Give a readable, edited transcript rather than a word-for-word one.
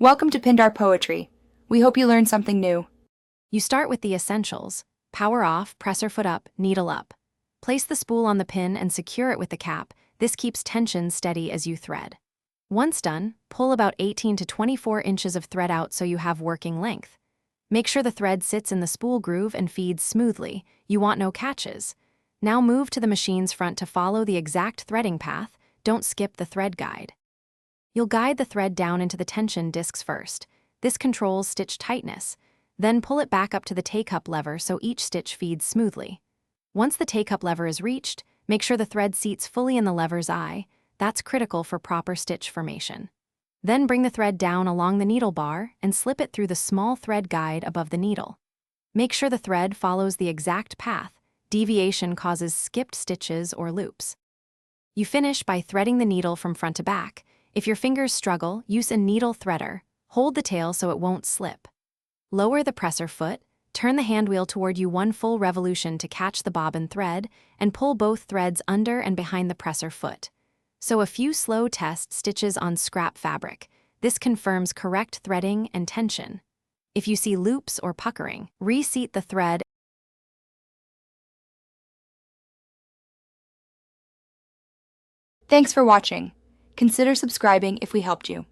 Welcome to Pindar Poetry. We hope you learned something new. You start with the essentials: power off, presser foot up, needle up. Place the spool on the pin and secure it with the cap. This keeps tension steady as you thread. Once done, pull about 18 to 24 inches of thread out so you have working length. Make sure the thread sits in the spool groove and feeds smoothly. You want no catches. Now move to the machine's front to follow the exact threading path. Don't skip the thread guide. You'll guide the thread down into the tension discs first. This controls stitch tightness. Then pull it back up to the take-up lever so each stitch feeds smoothly. Once the take-up lever is reached, make sure the thread seats fully in the lever's eye. That's critical for proper stitch formation. Then bring the thread down along the needle bar and slip it through the small thread guide above the needle. Make sure the thread follows the exact path. Deviation causes skipped stitches or loops. You finish by threading the needle from front to back. If your fingers struggle, use a needle threader. Hold the tail so it won't slip. Lower the presser foot, turn the hand wheel toward you one full revolution to catch the bobbin thread, and pull both threads under and behind the presser foot. Sew a few slow test stitches on scrap fabric. This confirms correct threading and tension. If you see loops or puckering, reseat the thread. Thanks for watching. Consider subscribing if we helped you.